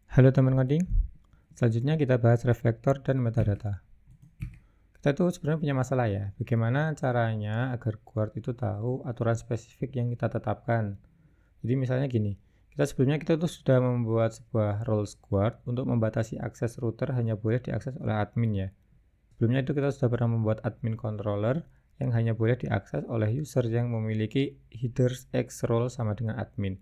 Halo teman ngoding, selanjutnya kita bahas reflektor dan metadata. Kita tuh sebenarnya punya masalah ya, bagaimana caranya agar Guard itu tahu aturan spesifik yang kita tetapkan. Jadi misalnya gini, kita tuh sudah membuat sebuah roles Guard untuk membatasi akses router hanya boleh diakses oleh admin ya. Sebelumnya itu kita sudah pernah membuat admin controller yang hanya boleh diakses oleh user yang memiliki headers X role sama dengan admin.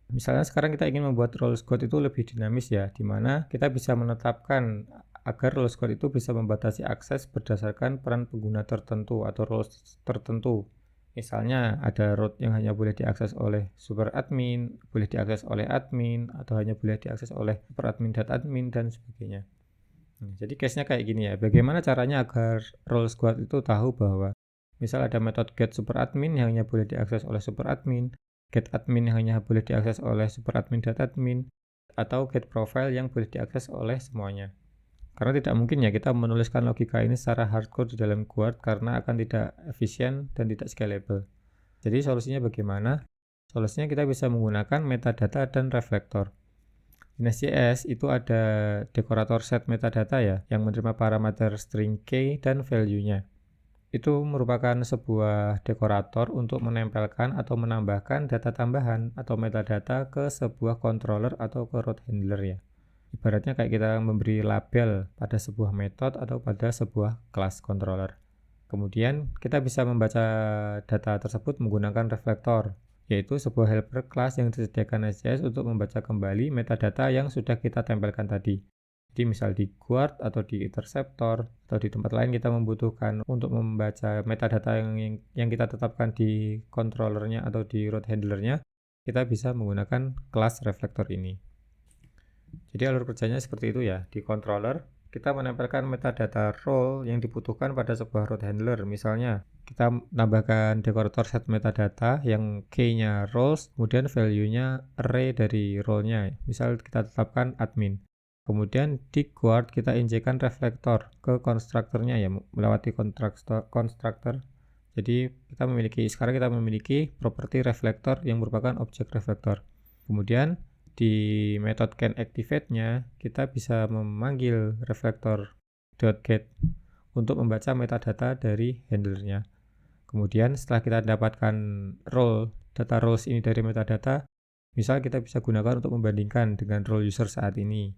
Misalnya sekarang kita ingin membuat role squad itu lebih dinamis ya, di mana kita bisa menetapkan agar role squad itu bisa membatasi akses berdasarkan peran pengguna tertentu atau roles tertentu. Misalnya ada root yang hanya boleh diakses oleh super admin, boleh diakses oleh admin, atau hanya boleh diakses oleh super admin dan admin dan sebagainya. Jadi case-nya kayak gini ya, bagaimana caranya agar role squad itu tahu bahwa misal ada metode get super admin yang hanya boleh diakses oleh super admin, get admin yang hanya boleh diakses oleh super admin dan admin, atau get profile yang boleh diakses oleh semuanya. Karena tidak mungkin ya kita menuliskan logika ini secara hardcore di dalam Guard karena akan tidak efisien dan tidak scalable. Jadi solusinya bagaimana? Solusinya kita bisa menggunakan metadata dan reflektor. Di Nest.js itu ada dekorator set metadata ya, yang menerima parameter string key dan value-nya. Itu merupakan sebuah dekorator untuk menempelkan atau menambahkan data tambahan atau metadata ke sebuah controller atau ke route handler ya. Ibaratnya kayak kita memberi label pada sebuah metode atau pada sebuah kelas controller. Kemudian kita bisa membaca data tersebut menggunakan reflektor, yaitu sebuah helper class yang disediakan Nest.js untuk membaca kembali metadata yang sudah kita tempelkan tadi. Jadi misal di Guard atau di Interceptor atau di tempat lain kita membutuhkan untuk membaca metadata yang kita tetapkan di controllernya atau di route handlernya, kita bisa menggunakan kelas reflektor ini. Jadi alur kerjanya seperti itu ya. Di controller kita menempelkan metadata role yang dibutuhkan pada sebuah route handler. Misalnya kita menambahkan dekorator set metadata yang key-nya roles, kemudian value-nya array dari role-nya. Misal kita tetapkan admin. Kemudian di Guard kita injekkan reflektor ke konstruktornya ya, melewati konstruktor. Jadi sekarang kita memiliki properti reflektor yang merupakan objek reflektor. Kemudian di metode canActivate-nya kita bisa memanggil reflektor.get untuk membaca metadata dari handlernya. Kemudian setelah kita dapatkan data roles ini dari metadata, misal kita bisa gunakan untuk membandingkan dengan role user saat ini,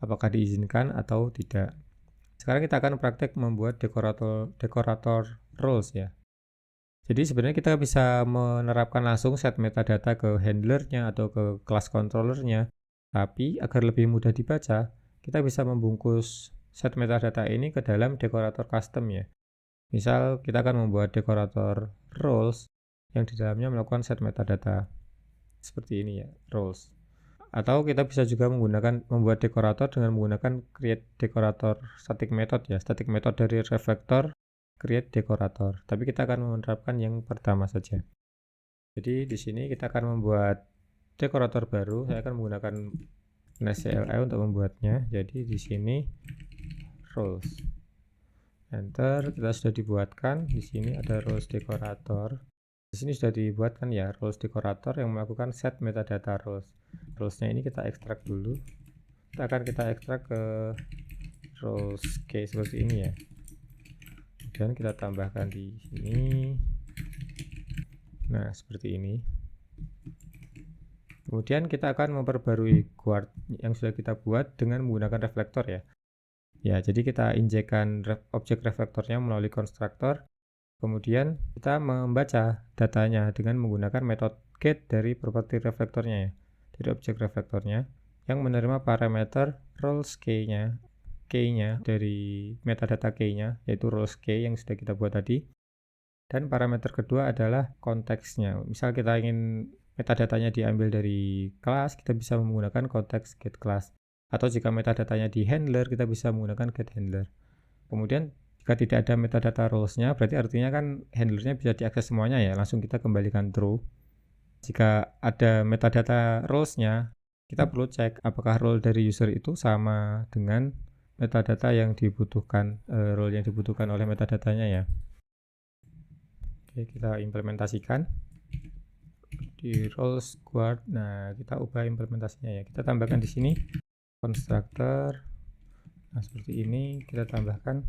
apakah diizinkan atau tidak. Sekarang kita akan praktek membuat dekorator roles ya. Jadi sebenarnya kita bisa menerapkan langsung set metadata ke handlernya atau ke kelas controllernya. Tapi agar lebih mudah dibaca, kita bisa membungkus set metadata ini ke dalam dekorator custom ya. Misal kita akan membuat dekorator roles yang di dalamnya melakukan set metadata. Seperti ini ya, roles. Atau kita bisa juga membuat dekorator dengan menggunakan create dekorator static method ya. Static method dari reflektor create dekorator. Tapi kita akan menerapkan yang pertama saja. Jadi di sini kita akan membuat dekorator baru. Saya akan menggunakan Nest.cli untuk membuatnya. Jadi di sini roles. Enter, kita sudah dibuatkan. Di sini ada roles dekorator. Di sini sudah dibuatkan ya roles dekorator yang melakukan set metadata roles. Rolesnya ini kita ekstrak dulu. Kita ekstrak ke roles key seperti ini ya. Dan kita tambahkan di sini. Nah, seperti ini. Kemudian kita akan memperbarui Guard yang sudah kita buat dengan menggunakan reflektor ya. Ya, jadi kita injekkan objek reflektornya melalui konstruktor. Kemudian kita membaca datanya dengan menggunakan metode get dari properti reflektornya ya. Dari objek reflektornya yang menerima parameter roles key-nya dari metadata key-nya, yaitu roles key yang sudah kita buat tadi. Dan parameter kedua adalah konteksnya. Misal kita ingin metadatanya diambil dari kelas, kita bisa menggunakan konteks get class. Atau jika metadatanya di handler, kita bisa menggunakan get handler. Kemudian jika tidak ada metadata roles-nya, berarti artinya kan handlernya bisa diakses semuanya ya, langsung kita kembalikan true. Jika ada metadata roles-nya, kita perlu cek apakah role dari user itu sama dengan metadata yang dibutuhkan, role yang dibutuhkan oleh metadatanya ya. Oke, kita implementasikan di roles Guard. Nah, kita ubah implementasinya ya. Kita tambahkan di sini constructor. Nah, seperti ini kita tambahkan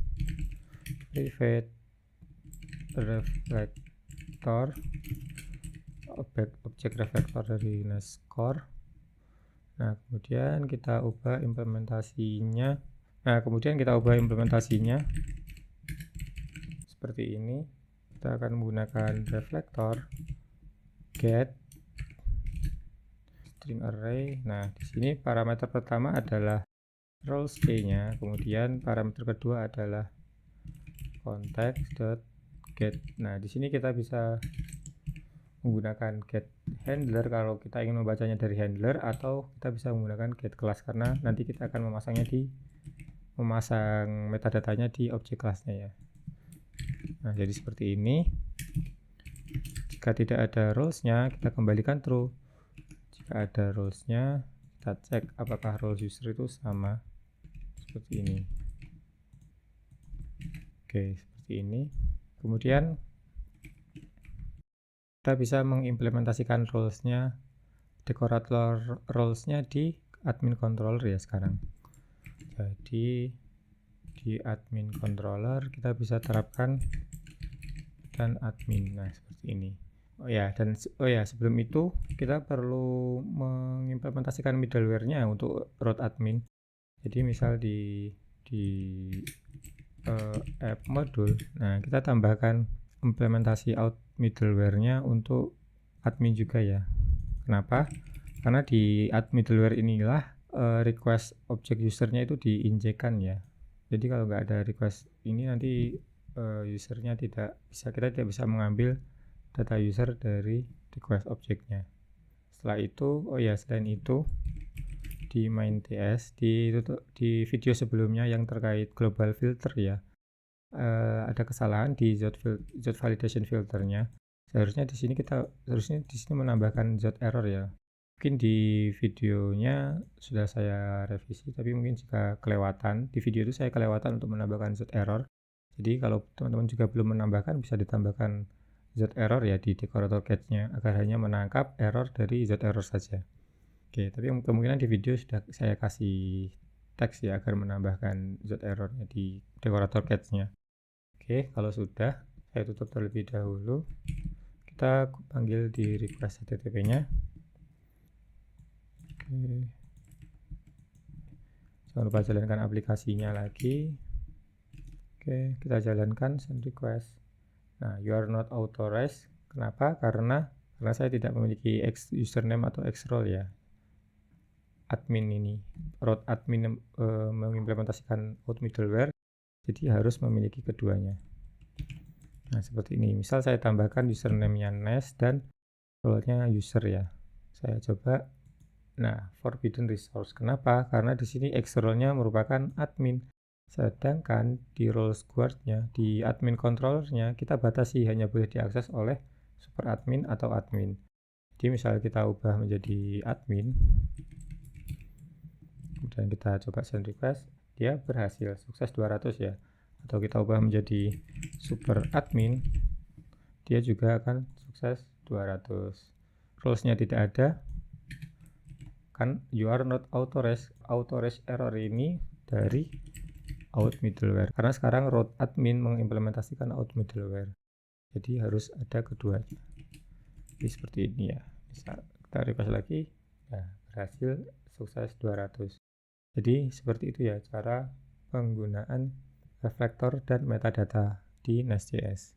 private reflector, objek reflektor dari nest core. Nah, kemudian kita ubah implementasinya. Seperti ini. Kita akan menggunakan reflektor get string array. Nah, di sini parameter pertama adalah roles nya, kemudian parameter kedua adalah context.get. Nah, di sini kita bisa menggunakan get handler kalau kita ingin membacanya dari handler, atau kita bisa menggunakan get class karena nanti kita akan memasang metadatanya di objek kelasnya ya. Nah, jadi seperti ini. Jika tidak ada roles-nya, kita kembalikan true. Jika ada roles-nya, kita cek apakah roles user itu sama. Seperti ini. Oke, seperti ini. Kemudian kita bisa mengimplementasikan roles-nya, dekorator roles-nya di admin controller ya sekarang. Jadi di admin controller kita bisa terapkan dan admin. Nah, seperti ini. Sebelum itu kita perlu mengimplementasikan middleware-nya untuk root admin. Jadi misal di app module, nah kita tambahkan implementasi out middleware-nya untuk admin juga ya. Kenapa? Karena di add middleware inilah request objek usernya itu diinjekkan ya. Jadi kalau nggak ada request ini nanti usernya kita tidak bisa mengambil data user dari request objeknya. Setelah itu, selain itu di main.ts di video sebelumnya yang terkait global filter ya, ada kesalahan di zot validation filternya. Seharusnya di sini menambahkan zot error ya. Mungkin di videonya sudah saya revisi, tapi mungkin jika kelewatan di video itu saya kelewatan untuk menambahkan zot error. Jadi kalau teman-teman juga belum menambahkan, bisa ditambahkan zot error ya di dekorator catch-nya agar hanya menangkap error dari zot error saja. Oke, tapi kemungkinan di video sudah saya kasih teks ya agar menambahkan zot errornya di dekorator catch-nya. Oke, kalau sudah saya tutup terlebih dahulu. Kita panggil di request HTTP-nya. Oke. Jangan lupa jalankan aplikasinya lagi. Oke, kita jalankan send request. Nah, you are not authorized. Kenapa? Karena saya tidak memiliki X username atau X role ya. Admin ini, root admin mengimplementasikan out middleware, jadi harus memiliki keduanya. Nah, seperti ini. Misal saya tambahkan username-nya nest dan role-nya user ya. Saya coba. Nah, forbidden resource. Kenapa? Karena di sini X role-nya merupakan admin. Sedangkan di role squad-nya, di admin controller-nya, kita batasi hanya boleh diakses oleh super admin atau admin. Jadi misalnya kita ubah menjadi admin, kemudian kita coba send request, dia berhasil, sukses 200 ya. Atau kita ubah menjadi super admin, dia juga akan sukses 200. Roles-nya tidak ada, kan you are not authorized error ini dari out middleware, karena sekarang root admin mengimplementasikan out middleware, jadi harus ada keduanya. Jadi seperti ini ya. Bisa kita request lagi ya, berhasil, sukses 200. Jadi seperti itu ya cara penggunaan reflektor dan metadata di Nest.js.